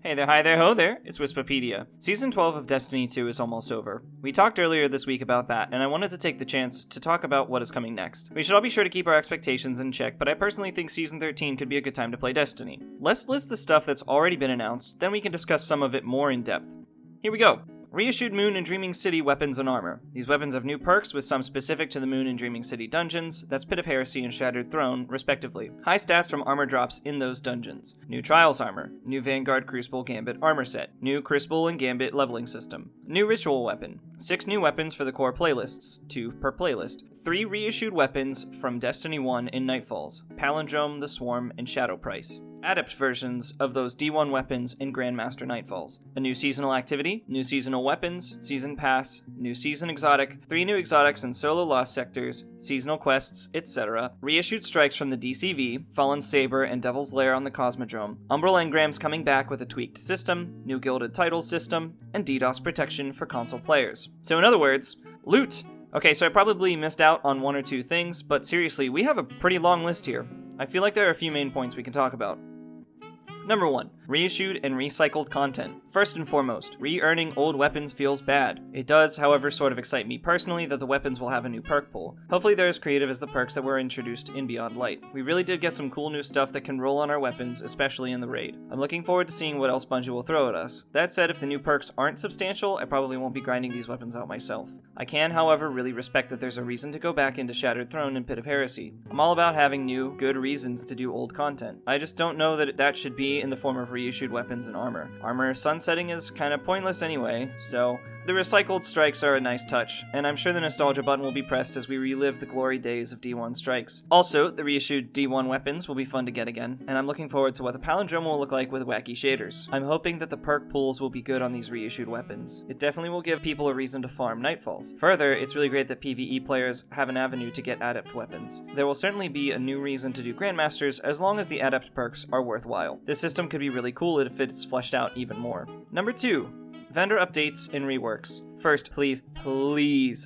Hey there, hi there, ho there, it's Wispapedia. Season 12 of Destiny 2 is almost over. We talked earlier this week about that, and I wanted to take the chance to talk about what is coming next. We should all be sure to keep our expectations in check, but I personally think Season 13 could be a good time to play Destiny. Let's list the stuff that's already been announced, then we can discuss some of it more in depth. Here we go. Reissued Moon and Dreaming City weapons and armor. These weapons have new perks, with some specific to the Moon and Dreaming City dungeons, that's Pit of Heresy and Shattered Throne, respectively. High stats from armor drops in those dungeons. New Trials armor. New Vanguard Crucible Gambit armor set. New Crucible and Gambit leveling system. New Ritual weapon. 6 new weapons for the core playlists, 2 per playlist. 3 reissued weapons from Destiny 1 in Nightfalls. Palindrome, the Swarm, and Shadow Price. Adept versions of those D1 weapons in Grandmaster Nightfalls. A new seasonal activity, new seasonal weapons, season pass, new season exotic, 3 new exotics and solo lost sectors, seasonal quests, etc. Reissued strikes from the DCV, Fallen Saber and Devil's Lair on the Cosmodrome, Umbral engrams coming back with a tweaked system, new gilded titles system, and DDoS protection for console players. So in other words, loot! Okay, so I probably missed out on 1 or 2 things, but seriously, we have a pretty long list here. I feel like there are a few main points we can talk about. Number 1. Reissued and recycled content. First and foremost, re-earning old weapons feels bad. It does, however, sort of excite me personally that the weapons will have a new perk pool. Hopefully they're as creative as the perks that were introduced in Beyond Light. We really did get some cool new stuff that can roll on our weapons, especially in the raid. I'm looking forward to seeing what else Bungie will throw at us. That said, if the new perks aren't substantial, I probably won't be grinding these weapons out myself. I can, however, really respect that there's a reason to go back into Shattered Throne and Pit of Heresy. I'm all about having new, good reasons to do old content. I just don't know that that should be in the form of reissued weapons and armor. Armor sunsetting is kinda pointless anyway, so the recycled strikes are a nice touch, and I'm sure the nostalgia button will be pressed as we relive the glory days of D1 strikes. Also, the reissued D1 weapons will be fun to get again, and I'm looking forward to what the palindrome will look like with wacky shaders. I'm hoping that the perk pools will be good on these reissued weapons. It definitely will give people a reason to farm Nightfalls. Further, it's really great that PvE players have an avenue to get adept weapons. There will certainly be a new reason to do Grandmasters as long as the adept perks are worthwhile. This system could be really cool if it's fleshed out even more. Number 2. Vendor updates and reworks. First, please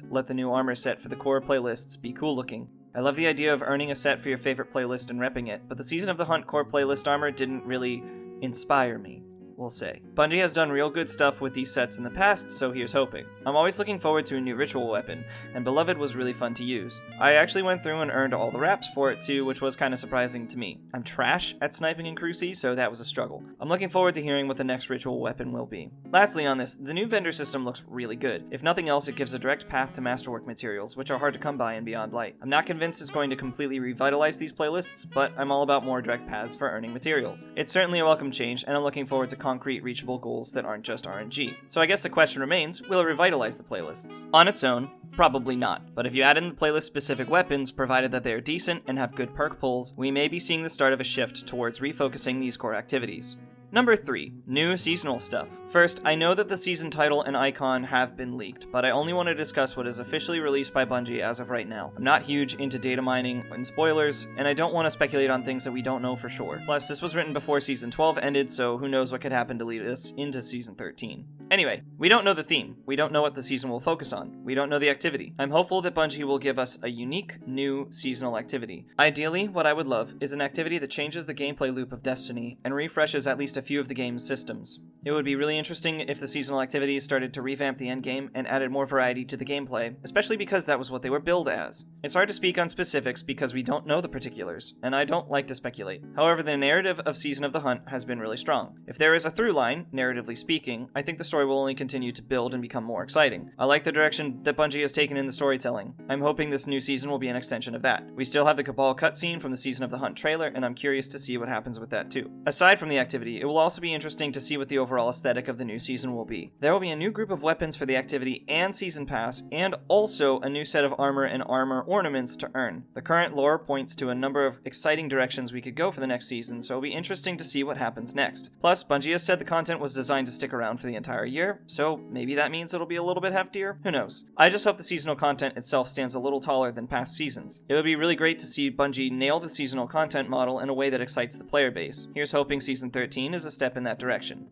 let the new armor set for the core playlists be cool looking. I love the idea of earning a set for your favorite playlist and repping it, but the Season of the Hunt core playlist armor didn't really inspire me, we'll say. Bungie has done real good stuff with these sets in the past, so here's hoping. I'm always looking forward to a new ritual weapon, and Beloved was really fun to use. I actually went through and earned all the wraps for it too, which was kinda surprising to me. I'm trash at sniping in Cruci, so that was a struggle. I'm looking forward to hearing what the next ritual weapon will be. Lastly on this, the new vendor system looks really good. If nothing else, it gives a direct path to masterwork materials, which are hard to come by in Beyond Light. I'm not convinced it's going to completely revitalize these playlists, but I'm all about more direct paths for earning materials. It's certainly a welcome change, and I'm looking forward to concrete, reachable goals that aren't just RNG. So I guess the question remains, will it revitalize the playlists? On its own, probably not. But if you add in the playlist-specific weapons, provided that they are decent and have good perk pulls, we may be seeing the start of a shift towards refocusing these core activities. Number 3. New seasonal stuff. First, I know that the season title and icon have been leaked, but I only want to discuss what is officially released by Bungie as of right now. I'm not huge into data mining and spoilers, and I don't want to speculate on things that we don't know for sure. Plus, this was written before Season 12 ended, so who knows what could happen to lead us into Season 13. Anyway, we don't know the theme. We don't know what the season will focus on. We don't know the activity. I'm hopeful that Bungie will give us a unique, new seasonal activity. Ideally, what I would love is an activity that changes the gameplay loop of Destiny and refreshes at least a few of the game's systems. It would be really interesting if the seasonal activities started to revamp the endgame and added more variety to the gameplay, especially because that was what they were billed as. It's hard to speak on specifics because we don't know the particulars, and I don't like to speculate. However, the narrative of Season of the Hunt has been really strong. If there is a through line, narratively speaking, I think the story will only continue to build and become more exciting. I like the direction that Bungie has taken in the storytelling. I'm hoping this new season will be an extension of that. We still have the Cabal cutscene from the Season of the Hunt trailer, and I'm curious to see what happens with that too. Aside from the activity, it will also be interesting to see what the overall aesthetic of the new season will be. There will be a new group of weapons for the activity and season pass, and also a new set of armor and armor ornaments to earn. The current lore points to a number of exciting directions we could go for the next season, so it'll be interesting to see what happens next. Plus, Bungie has said the content was designed to stick around for the entire year, so maybe that means it'll be a little bit heftier? Who knows? I just hope the seasonal content itself stands a little taller than past seasons. It would be really great to see Bungie nail the seasonal content model in a way that excites the player base. Here's hoping Season 13 is a step in that direction.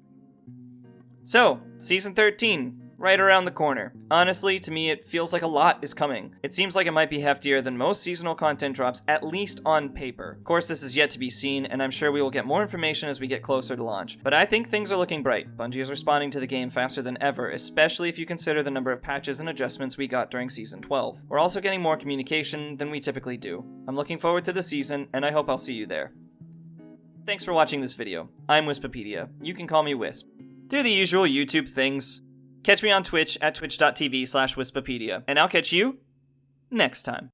So, Season 13. right around the corner. Honestly, to me, it feels like a lot is coming. It seems like it might be heftier than most seasonal content drops, at least on paper. Of course, this is yet to be seen, and I'm sure we will get more information as we get closer to launch. But I think things are looking bright. Bungie is responding to the game faster than ever, especially if you consider the number of patches and adjustments we got during Season 12. We're also getting more communication than we typically do. I'm looking forward to the season, and I hope I'll see you there. Thanks for watching this video. I'm Wispapedia. You can call me Wisp. Do the usual YouTube things. Catch me on Twitch at twitch.tv/Wispapedia, and I'll catch you next time.